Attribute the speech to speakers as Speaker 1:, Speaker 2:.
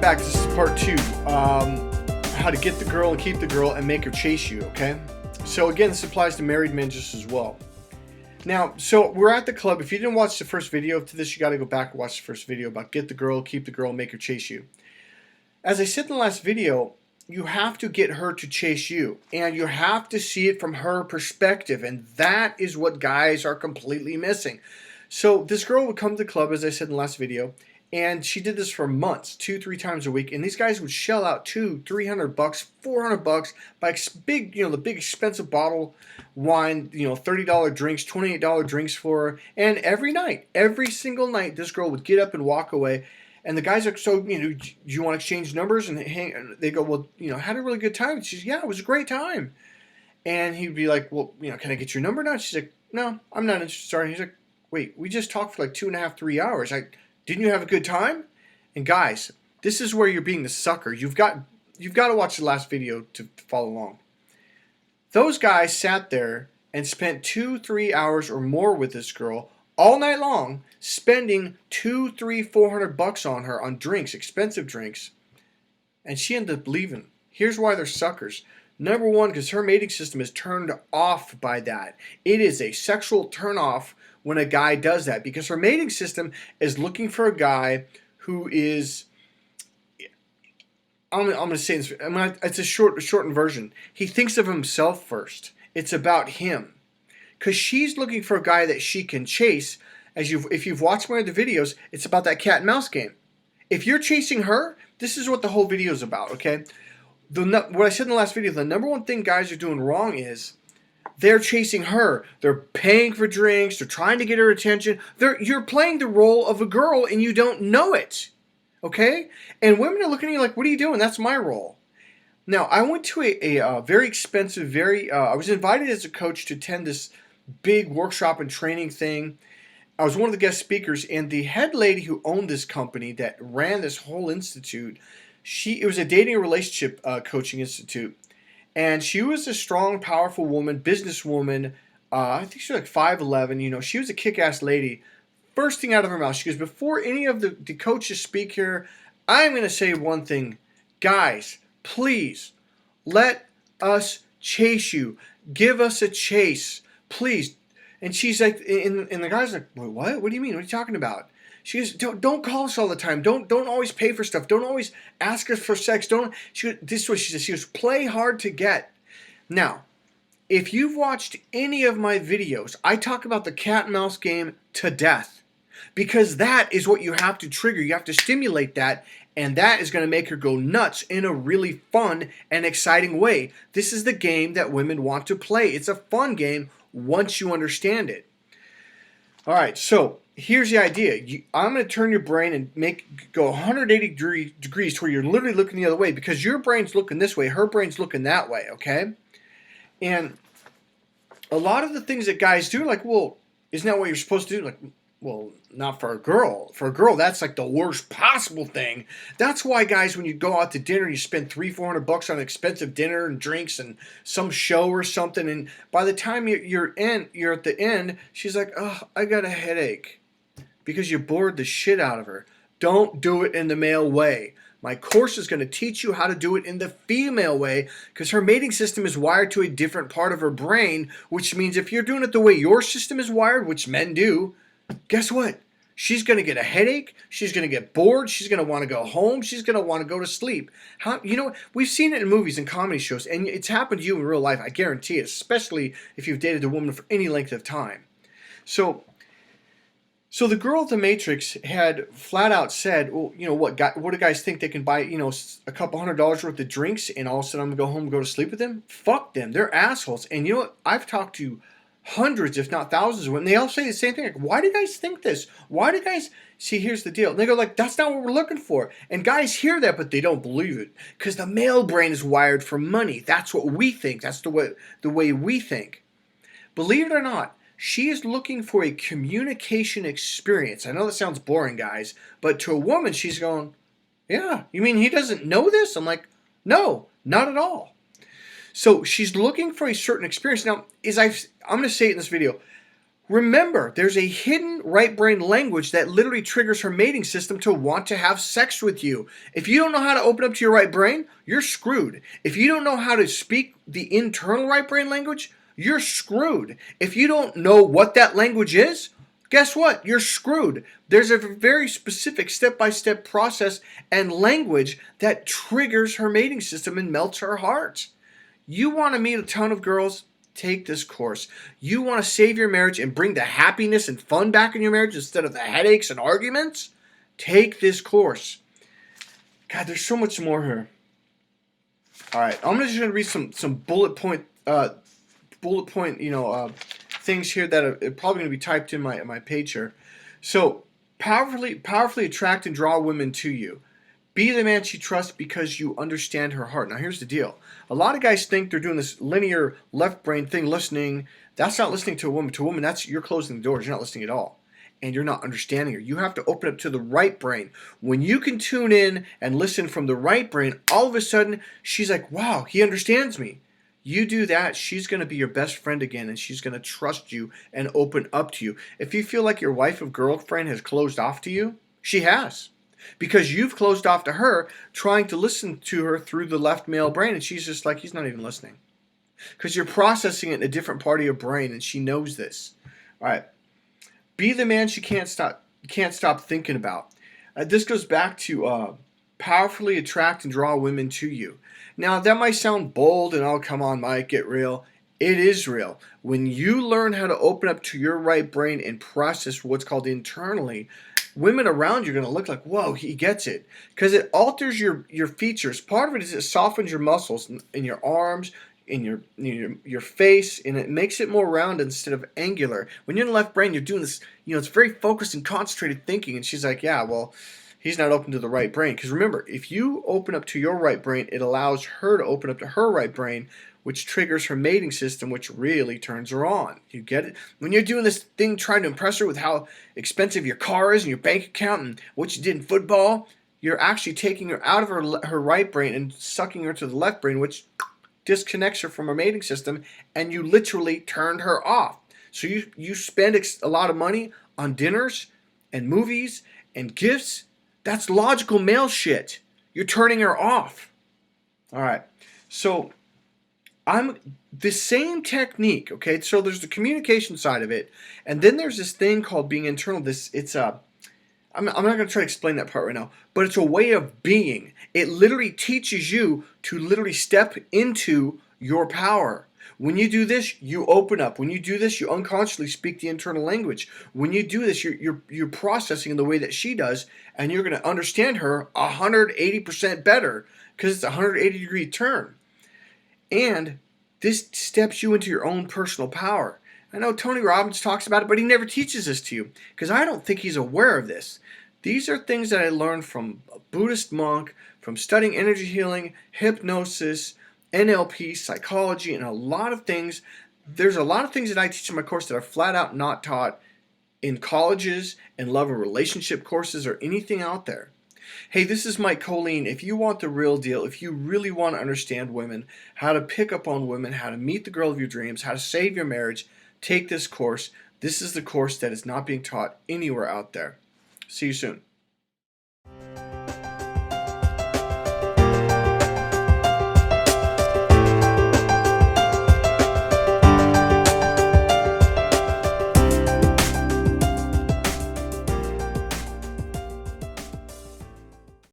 Speaker 1: back. This is part 2. How to get the girl and keep the girl and make her chase you, okay? So again, this applies to married men just as well. Now, so we're at the club. If you didn't watch the first video to this, you got to go back and watch the first video about get the girl, keep the girl, make her chase you. As I said in the last video, you have to get her to chase you, and you have to see it from her perspective, and that is what guys are completely missing. So this girl would come to the club, as I said in the last video, and she did this for months, 2-3 times a week, and these guys would shell out $200-300, $400, buy big, the big expensive bottle wine, $30 drinks, $28 drinks for her, and every night, every single night, this girl would get up and walk away. And the guys are so, do you want to exchange numbers? And they go, well, had a really good time. And she's, yeah, it was a great time. And he'd be like, well, can I get your number now? She's like, no, I'm not interested. Sorry. He's like, wait, we just talked for like 2.5-3 hours. Didn't you have a good time? And guys, this is where you're being the sucker. You've got to watch the last video to follow along. Those guys sat there and spent 2-3 hours or more with this girl all night long, spending $200-400 on her on drinks, expensive drinks, and she ended up leaving. Here's why they're suckers. Number one, because her mating system is turned off by that. It is a sexual turnoff when a guy does that, because her mating system is looking for a guy who is, I'm going to say this, it's a shortened version. He thinks of himself first. It's about him. Because she's looking for a guy that she can chase. If you've watched one of the videos, it's about that cat and mouse game. If you're chasing her, this is what the whole video is about, okay? What I said in the last video, the number one thing guys are doing wrong is they're chasing her. They're paying for drinks. They're trying to get her attention. You're playing the role of a girl and you don't know it, okay? And women are looking at you like, what are you doing? That's my role. Now, I went to a very expensive, I was invited as a coach to attend this big workshop and training thing. I was one of the guest speakers, and the head lady who owned this company that ran this whole institute, it was a dating and relationship coaching institute, and she was a strong, powerful woman, businesswoman. I think she was like 5'11". She was a kick-ass lady. First thing out of her mouth, she goes, before any of the coaches speak here, I'm going to say one thing. Guys, please, let us chase you. Give us a chase. Please. And she's like, and the guy's like, what? What do you mean? What are you talking about? She goes, don't call us all the time. Don't always pay for stuff. Don't always ask us for sex. This is what she says. She goes, play hard to get. Now, if you've watched any of my videos, I talk about the cat and mouse game to death. Because that is what you have to trigger. You have to stimulate that. And that is going to make her go nuts in a really fun and exciting way. This is the game that women want to play. It's a fun game once you understand it. All right, so here's the idea. I'm going to turn your brain and go 180 degrees to where you're literally looking the other way, because your brain's looking this way, her brain's looking that way, okay? And a lot of the things that guys do, like, well, isn't that what you're supposed to do? Like, well, not for a girl. For a girl, that's like the worst possible thing. That's why, guys, when you go out to dinner, you spend $300-400 on expensive dinner and drinks and some show or something, and by the time you're at the end, she's like, oh, I got a headache, because you bored the shit out of her. Don't do it in the male way. My course is going to teach you how to do it in the female way, because her mating system is wired to a different part of her brain, which means if you're doing it the way your system is wired, which men do, guess what? She's going to get a headache. She's going to get bored. She's going to want to go home. She's going to want to go to sleep. We've seen it in movies and comedy shows, and it's happened to you in real life. I guarantee it, especially if you've dated a woman for any length of time. So the girl at the Matrix had flat out said, well, what do guys think they can buy, a couple $100 worth of drinks, and all of a sudden I'm going to go home and go to sleep with them? Fuck them. They're assholes. And you know what? I've talked to hundreds, if not thousands of women. They all say the same thing. Like, why do guys think this? Why do guys see? Here's the deal. And they go like, that's not what we're looking for. And guys hear that, but they don't believe it, because the male brain is wired for money. That's what we think. That's the way we think. Believe it or not, she is looking for a communication experience. I know that sounds boring, guys, but to a woman, she's going, yeah, you mean he doesn't know this? I'm like, no, not at all. So she's looking for a certain experience. Now, I'm going to say it in this video, Remember, there's a hidden right brain language that literally triggers her mating system to want to have sex with you. If you don't know how to open up to your right brain, you're screwed. If you don't know how to speak the internal right brain language, you're screwed. If you don't know what that language is, guess what? You're screwed. There's a very specific step-by-step process and language that triggers her mating system and melts her heart. You want to meet a ton of girls? Take this course. You want to save your marriage and bring the happiness and fun back in your marriage instead of the headaches and arguments? Take this course. God, there's so much more here. All right, I'm just going to read some bullet point things here that are probably going to be typed in my page here. So, powerfully attract and draw women to you. Be the man she trusts because you understand her heart. Now, here's the deal. A lot of guys think they're doing this linear left brain thing, listening. That's not listening to a woman. To a woman, that's you're closing the doors. You're not listening at all. And you're not understanding her. You have to open up to the right brain. When you can tune in and listen from the right brain, all of a sudden, she's like, wow, he understands me. You do that, she's going to be your best friend again, and she's going to trust you and open up to you. If you feel like your wife or girlfriend has closed off to you, she has. Because you've closed off to her, trying to listen to her through the left male brain, and she's just like, he's not even listening. Because you're processing it in a different part of your brain, and she knows this. All right. Be the man she can't stop thinking about. This goes back to powerfully attract and draw women to you. Now, that might sound bold, and oh, come on, Mike, get real. It is real. When you learn how to open up to your right brain and process what's called internally, women around you are going to look like, whoa, he gets it. Because it alters your features. Part of it is it softens your muscles in your arms, in your face, and it makes it more round instead of angular. When you're in the left brain, you're doing this, it's very focused and concentrated thinking. And she's like, yeah, well, he's not open to the right brain. Because remember, if you open up to your right brain, it allows her to open up to her right brain, which triggers her mating system, which really turns her on. You get it? When you're doing this thing trying to impress her with how expensive your car is and your bank account and what you did in football, you're actually taking her out of her right brain and sucking her to the left brain, which disconnects her from her mating system, and you literally turned her off. So you spend a lot of money on dinners and movies and gifts. That's logical male shit. You're turning her off. All right. So I'm the same technique, okay? So there's the communication side of it, and then there's this thing called being internal. I'm not going to try to explain that part right now, but it's a way of being. It literally teaches you to literally step into your power. When you do this, you open up. When you do this, you unconsciously speak the internal language. When you do this, you're processing in the way that she does, and you're going to understand her 180% better because it's a 180-degree turn. And this steps you into your own personal power. I know Tony Robbins talks about it, but he never teaches this to you because I don't think he's aware of this. These are things that I learned from a Buddhist monk, from studying energy healing, hypnosis, NLP, psychology, and a lot of things. There's a lot of things that I teach in my course that are flat out not taught in colleges and love and relationship courses or anything out there. Hey, this is Mike Colleen. If you want the real deal, if you really want to understand women, how to pick up on women, how to meet the girl of your dreams, how to save your marriage, take this course. This is the course that is not being taught anywhere out there. See you soon.